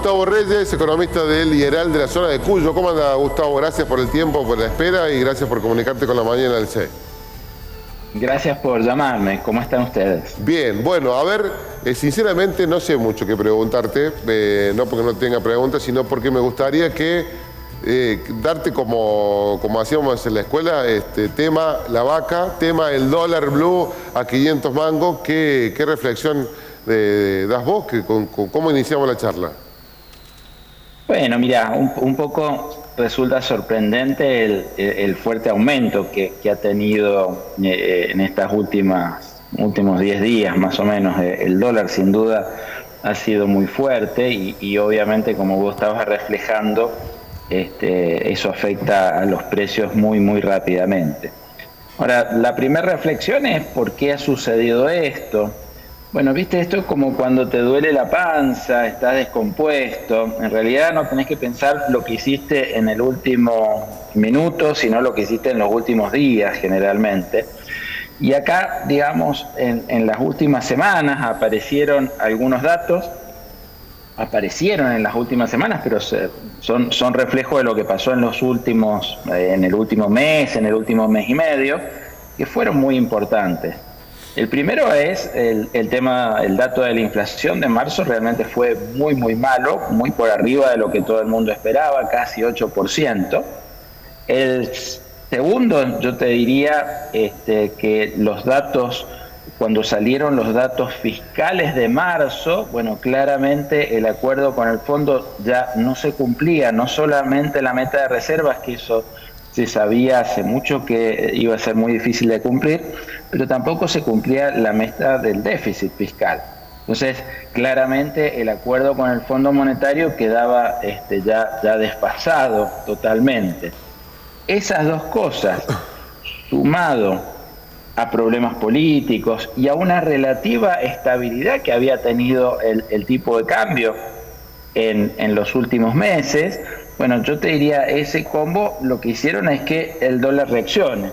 Gustavo Reyes, economista del IERAL de la zona de Cuyo. ¿Cómo anda, Gustavo? Gracias por el tiempo, por la espera y gracias por comunicarte con la mañana del CE. Gracias por llamarme. ¿Cómo están ustedes? Bien, bueno, a ver, sinceramente no sé mucho qué preguntarte, no porque no tenga preguntas, sino porque me gustaría que darte como hacíamos en la escuela, tema la vaca, tema el dólar blue a 500 mangos. ¿Qué reflexión das vos? ¿Cómo iniciamos la charla? Bueno, mira, un poco resulta sorprendente el fuerte aumento que ha tenido en estas últimos 10 días más o menos. El dólar sin duda ha sido muy fuerte y obviamente, como vos estabas reflejando, eso afecta a los precios muy rápidamente. Ahora, la primera reflexión es ¿por qué ha sucedido esto? Bueno, viste, esto es como cuando te duele la panza, estás descompuesto. En realidad no tenés que pensar lo que hiciste en el último minuto, sino lo que hiciste en los últimos días generalmente. Y acá, digamos, en las últimas semanas aparecieron algunos datos, en las últimas semanas, pero son reflejo de lo que pasó en el último mes y medio, que fueron muy importantes. El primero es el dato de la inflación de marzo. Realmente fue muy malo, muy por arriba de lo que todo el mundo esperaba, casi 8%. El segundo, yo te diría que los datos, cuando salieron los datos fiscales de marzo, bueno, claramente el acuerdo con el fondo ya no se cumplía, no solamente la meta de reservas, que eso se sabía hace mucho que iba a ser muy difícil de cumplir, pero tampoco se cumplía la meta del déficit fiscal. Entonces, claramente el acuerdo con el Fondo Monetario quedaba ya desfasado totalmente. Esas dos cosas, sumado a problemas políticos y a una relativa estabilidad que había tenido el tipo de cambio en los últimos meses, bueno, yo te diría, ese combo lo que hicieron es que el dólar reaccione.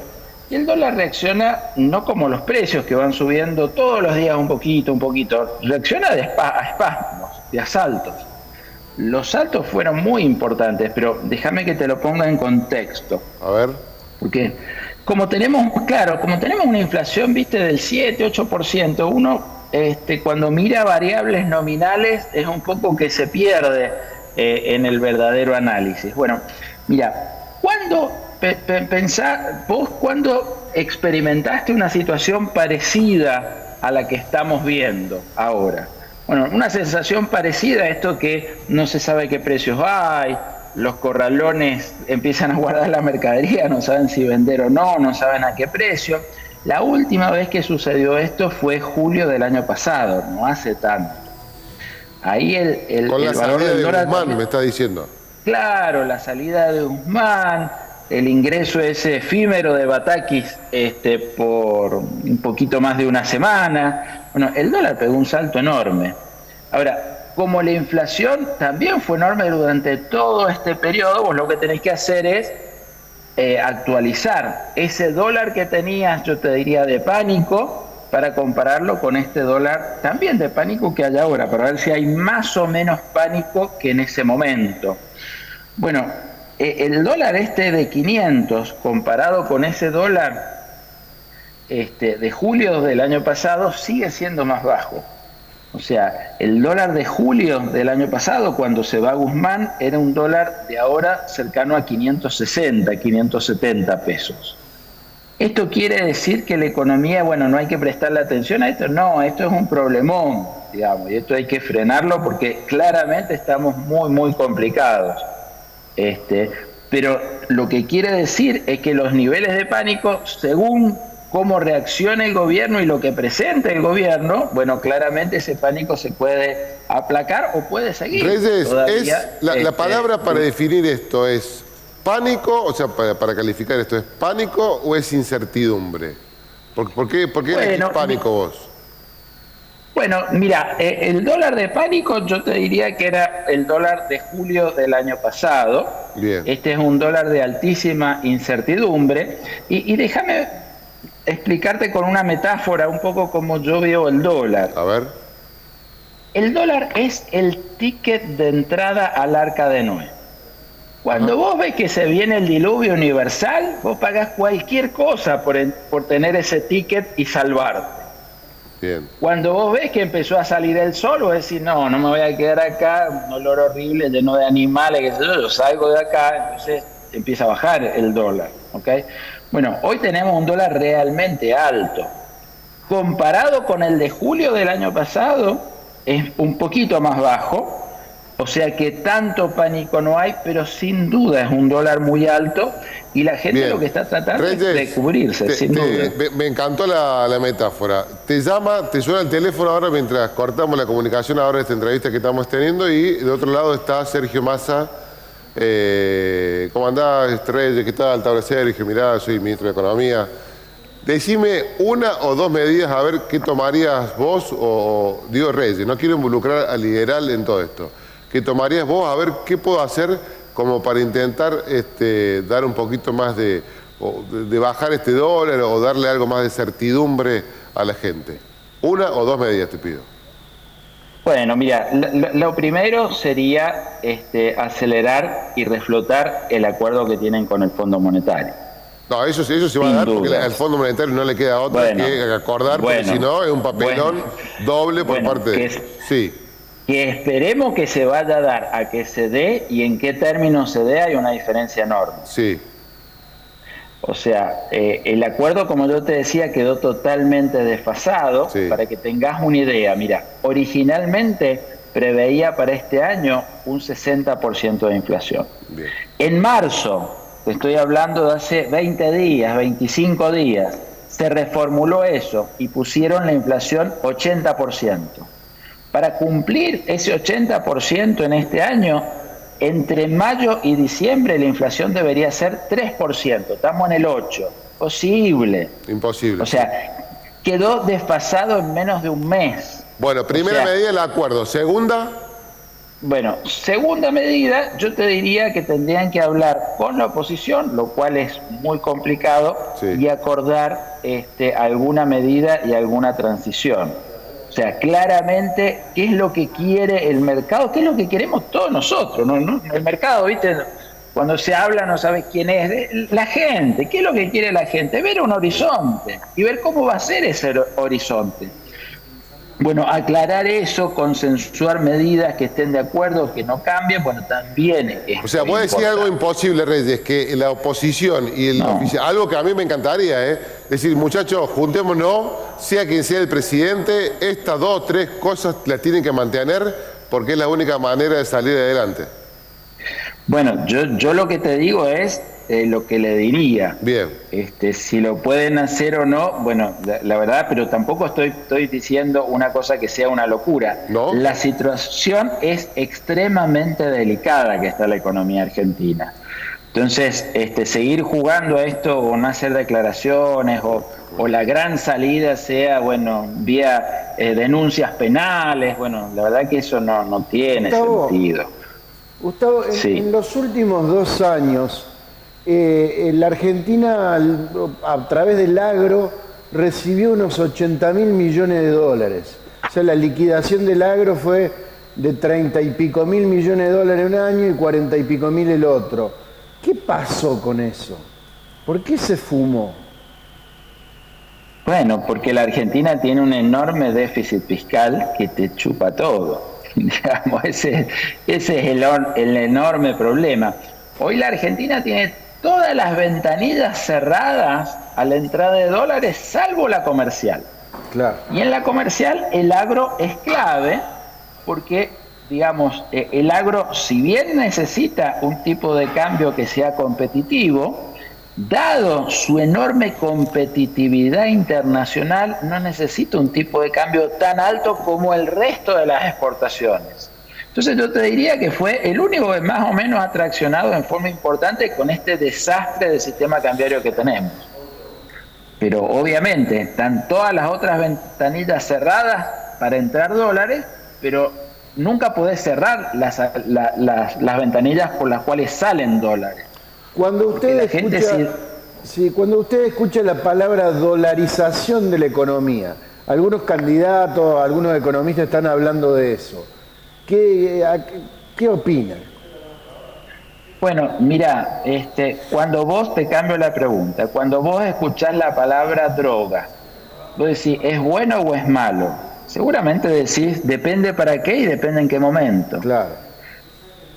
Y el dólar reacciona no como los precios que van subiendo todos los días un poquito, reacciona a espasmos, de asaltos. Los saltos fueron muy importantes, pero déjame que te lo ponga en contexto. A ver. Porque como tenemos una inflación, viste, del 7-8%, uno cuando mira variables nominales es un poco que se pierde en el verdadero análisis. Bueno, mira, vos cuando experimentaste una situación parecida a la que estamos viendo ahora. Bueno, una sensación parecida a esto que no se sabe qué precios hay, los corralones empiezan a guardar la mercadería, no saben si vender o no saben a qué precio. La última vez que sucedió esto fue julio del año pasado, no hace tanto. Ahí el valor del dólar de Guzmán, me está diciendo. Claro, la salida de Guzmán, el ingreso ese efímero de Batakis por un poquito más de una semana. Bueno, el dólar pegó un salto enorme. Ahora, como la inflación también fue enorme durante todo este periodo, vos lo que tenés que hacer es actualizar ese dólar que tenías, yo te diría, de pánico, para compararlo con este dólar también de pánico que hay ahora, para ver si hay más o menos pánico que en ese momento. Bueno, el dólar de 500 comparado con ese dólar de julio del año pasado sigue siendo más bajo. O sea, el dólar de julio del año pasado, cuando se va Guzmán, era un dólar de ahora cercano a 560, 570 pesos. ¿Esto quiere decir que la economía, bueno, no hay que prestarle atención a esto? No, esto es un problemón, digamos, y esto hay que frenarlo porque claramente estamos muy complicados. Pero lo que quiere decir es que los niveles de pánico, según cómo reacciona el gobierno y lo que presenta el gobierno, bueno, claramente ese pánico se puede aplacar o puede seguir. Reyes, la palabra para definir esto es pánico, o sea, para calificar esto, ¿es pánico o es incertidumbre? ¿Por qué elegís pánico vos? Bueno, mira, el dólar de pánico yo te diría que era el dólar de julio del año pasado. Bien. Este es un dólar de altísima incertidumbre. Y déjame explicarte con una metáfora un poco como yo veo el dólar. A ver. El dólar es el ticket de entrada al Arca de Noé. Cuando vos ves que se viene el diluvio universal, vos pagás cualquier cosa por tener ese ticket y salvarte. Bien. Cuando vos ves que empezó a salir el sol, vos decís, no me voy a quedar acá, un olor horrible, lleno de animales, que yo salgo de acá, entonces empieza a bajar el dólar. ¿Okay? Bueno, hoy tenemos un dólar realmente alto. Comparado con el de julio del año pasado, es un poquito más bajo. O sea que tanto pánico no hay, pero sin duda es un dólar muy alto y la gente Bien. lo que está tratando Reyes, es de cubrirse, sin duda. Me encantó la metáfora. Te suena el teléfono ahora mientras cortamos la comunicación ahora de esta entrevista que estamos teniendo y de otro lado está Sergio Massa. ¿Cómo andás, Reyes? ¿Qué tal? Te habla Sergio, mirá, soy ministro de Economía. Decime una o dos medidas a ver qué tomarías vos o digo Reyes, no quiero involucrar al liberal en todo esto. ¿Qué tomarías vos? A ver qué puedo hacer como para intentar dar un poquito más de bajar este dólar o darle algo más de certidumbre a la gente. Una o dos medidas te pido. Bueno, mira, lo primero sería acelerar y reflotar el acuerdo que tienen con el Fondo Monetario. No, eso se va a dar porque al Fondo Monetario no le queda otra que acordar, porque si no es un papelón doble por parte de ellos. Sí. Que esperemos que se vaya a dar, a que se dé y en qué términos se dé hay una diferencia enorme. Sí. O sea, el acuerdo, como yo te decía, quedó totalmente desfasado. Sí. Para que tengas una idea, mira, originalmente preveía para este año un 60% de inflación. Bien. En marzo, te estoy hablando de hace 20 días, 25 días, se reformuló eso y pusieron la inflación 80%. Para cumplir ese 80% en este año, entre mayo y diciembre la inflación debería ser 3%. Estamos en el 8%. Posible. Imposible. O sea, quedó desfasado en menos de un mes. Bueno, primera medida el acuerdo. Segunda. Bueno, segunda medida, yo te diría que tendrían que hablar con la oposición, lo cual es muy complicado, sí, y acordar alguna medida y alguna transición. O sea, claramente, ¿qué es lo que quiere el mercado? ¿Qué es lo que queremos todos nosotros? ¿No? El mercado, ¿viste? Cuando se habla no sabes quién es. La gente, ¿qué es lo que quiere la gente? Ver un horizonte y ver cómo va a ser ese horizonte. Bueno, aclarar eso, consensuar medidas que estén de acuerdo, que no cambien, bueno, también es. O sea, vos decís algo imposible, Reyes, que la oposición y el oficial, algo que a mí me encantaría, decir, muchachos, juntémonos, sea quien sea el presidente, estas dos o tres cosas las tienen que mantener porque es la única manera de salir adelante. Bueno, yo lo que te digo es lo que le diría. Bien. Si lo pueden hacer o no, bueno, la verdad, pero tampoco estoy diciendo una cosa que sea una locura. ¿No? La situación es extremadamente delicada que está la economía argentina. Entonces, seguir jugando a esto o no hacer declaraciones o la gran salida sea, bueno, vía denuncias penales, bueno, la verdad que eso no tiene sentido. Gustavo, en los últimos 2 años, la Argentina, a través del agro, recibió unos 80.000 millones de dólares. O sea, la liquidación del agro fue de 30 y pico mil millones de dólares un año y 40 y pico mil el otro. ¿Qué pasó con eso? ¿Por qué se fumó? Bueno, porque la Argentina tiene un enorme déficit fiscal que te chupa todo. Digamos, ese es el enorme problema. Hoy la Argentina tiene todas las ventanillas cerradas a la entrada de dólares, salvo la comercial. Claro. Y en la comercial el agro es clave porque, digamos, el agro, si bien necesita un tipo de cambio que sea competitivo, dado su enorme competitividad internacional, no necesita un tipo de cambio tan alto como el resto de las exportaciones. Entonces yo te diría que fue el único que más o menos ha traccionado en forma importante con este desastre del sistema cambiario que tenemos. Pero obviamente están todas las otras ventanillas cerradas para entrar dólares, pero nunca podés cerrar las ventanillas por las cuales salen dólares. Cuando usted escucha la palabra dolarización de la economía, algunos candidatos, algunos economistas están hablando de eso. ¿Qué opinan? Bueno, mira, cuando vos, te cambio la pregunta, cuando vos escuchás la palabra droga, vos decís, ¿es bueno o es malo? Seguramente decís, depende para qué y depende en qué momento. Claro.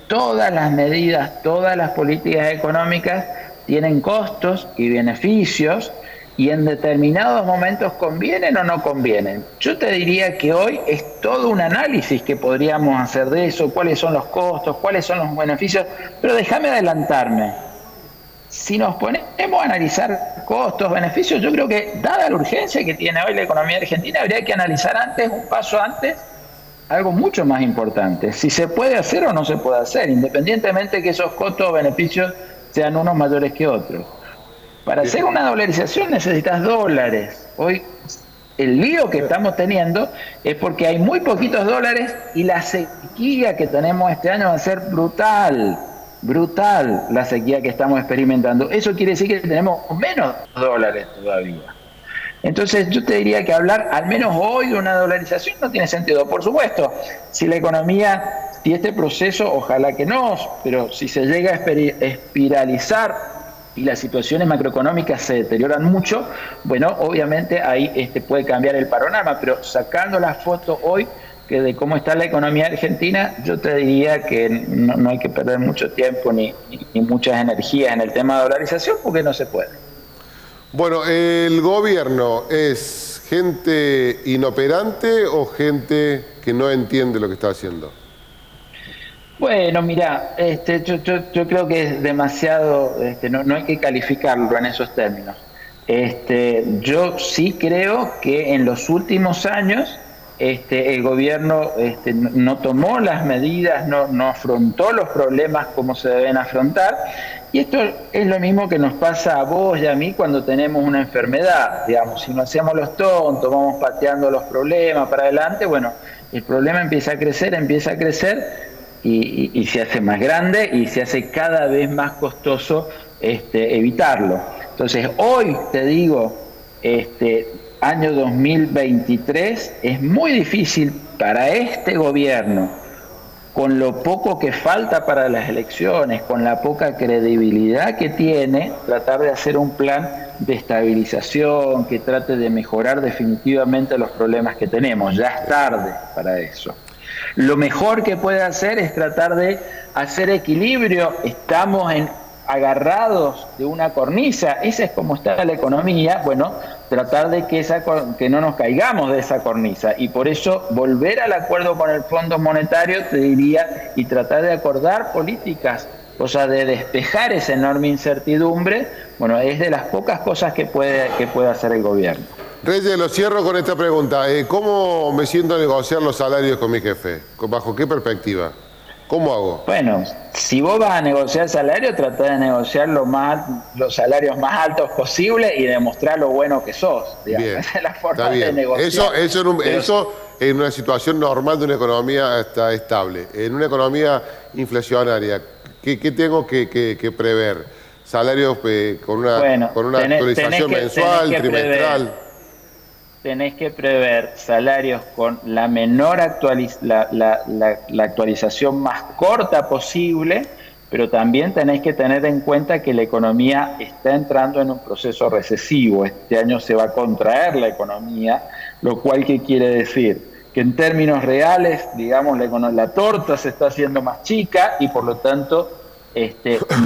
Todas las medidas, todas las políticas económicas tienen costos y beneficios, y en determinados momentos convienen o no convienen. Yo te diría que hoy es todo un análisis que podríamos hacer de eso, cuáles son los costos, cuáles son los beneficios, pero déjame adelantarme. Si nos ponemos a analizar costos, beneficios, yo creo que dada la urgencia que tiene hoy la economía argentina, habría que analizar antes, un paso antes, algo mucho más importante, si se puede hacer o no se puede hacer, independientemente de que esos costos o beneficios sean unos mayores que otros. Para hacer una dolarización necesitas dólares. Hoy el lío que estamos teniendo es porque hay muy poquitos dólares y la sequía que tenemos este año va a ser brutal. Brutal la sequía que estamos experimentando. Eso quiere decir que tenemos menos dólares todavía. Entonces yo te diría que hablar al menos hoy de una dolarización no tiene sentido. Por supuesto, si la economía, si este proceso, ojalá que no, pero si se llega a espiralizar y las situaciones macroeconómicas se deterioran mucho, bueno, obviamente ahí puede cambiar el panorama, pero sacando la foto hoy que de cómo está la economía argentina, yo te diría que no hay que perder mucho tiempo ni muchas energías en el tema de dolarización, porque no se puede. Bueno, ¿el gobierno es gente inoperante o gente que no entiende lo que está haciendo? Bueno, mira, yo creo que es demasiado, no hay que calificarlo en esos términos. Yo sí creo que en los últimos años el gobierno no tomó las medidas, no afrontó los problemas como se deben afrontar, y esto es lo mismo que nos pasa a vos y a mí cuando tenemos una enfermedad, digamos, si no hacemos los tontos, vamos pateando los problemas para adelante, bueno, el problema empieza a crecer, y se hace más grande y se hace cada vez más costoso evitarlo. Entonces, hoy te digo, año 2023, es muy difícil para este gobierno, con lo poco que falta para las elecciones, con la poca credibilidad que tiene, tratar de hacer un plan de estabilización que trate de mejorar definitivamente los problemas que tenemos. Ya es tarde para eso. Lo mejor que puede hacer es tratar de hacer equilibrio. Estamos agarrados de una cornisa, esa es como está la economía, bueno, tratar de que no nos caigamos de esa cornisa, y por eso volver al acuerdo con el Fondo Monetario, te diría, y tratar de acordar políticas, o sea, de despejar esa enorme incertidumbre, bueno, es de las pocas cosas que puede hacer el gobierno. Reyes, lo cierro con esta pregunta. ¿Cómo me siento a negociar los salarios con mi jefe? ¿Bajo qué perspectiva? ¿Cómo hago? Bueno, si vos vas a negociar salario, trata de negociar los salarios más altos posibles y demostrar lo bueno que sos. Digamos. Bien, esa es la forma está bien. de negociar. Eso en una situación normal de una economía está estable. En una economía inflacionaria, ¿qué tengo que prever? ¿Salarios con una actualización mensual, trimestral? Tenés que prever salarios con la menor la actualización más corta posible, pero también tenés que tener en cuenta que la economía está entrando en un proceso recesivo. Este año se va a contraer la economía, lo cual, ¿qué quiere decir? Que en términos reales, digamos, la torta se está haciendo más chica y por lo tanto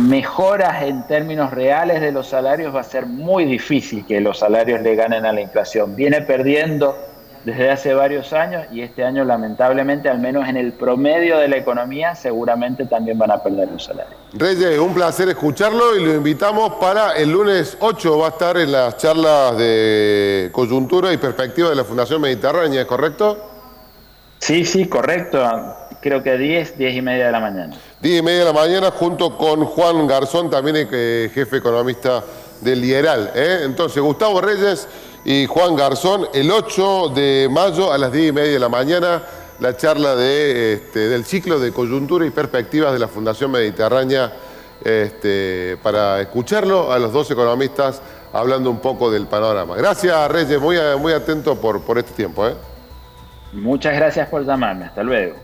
mejoras en términos reales de los salarios va a ser muy difícil que los salarios le ganen a la inflación. Viene perdiendo desde hace varios años y este año lamentablemente, al menos en el promedio de la economía, seguramente también van a perder los salarios. Reyes, un placer escucharlo y lo invitamos para el lunes 8, va a estar en las charlas de coyuntura y perspectiva de la Fundación Mediterránea, ¿es correcto? Sí, correcto. Creo que 10 y media de la mañana. 10 y media de la mañana, junto con Juan Garzón, también jefe economista del Lideral. Entonces, Gustavo Reyes y Juan Garzón, el 8 de mayo a las 10 y media de la mañana, la charla del ciclo de coyuntura y perspectivas de la Fundación Mediterránea, para escucharlo a los dos economistas hablando un poco del panorama. Gracias, Reyes, muy atento por este tiempo. Muchas gracias por llamarme. Hasta luego.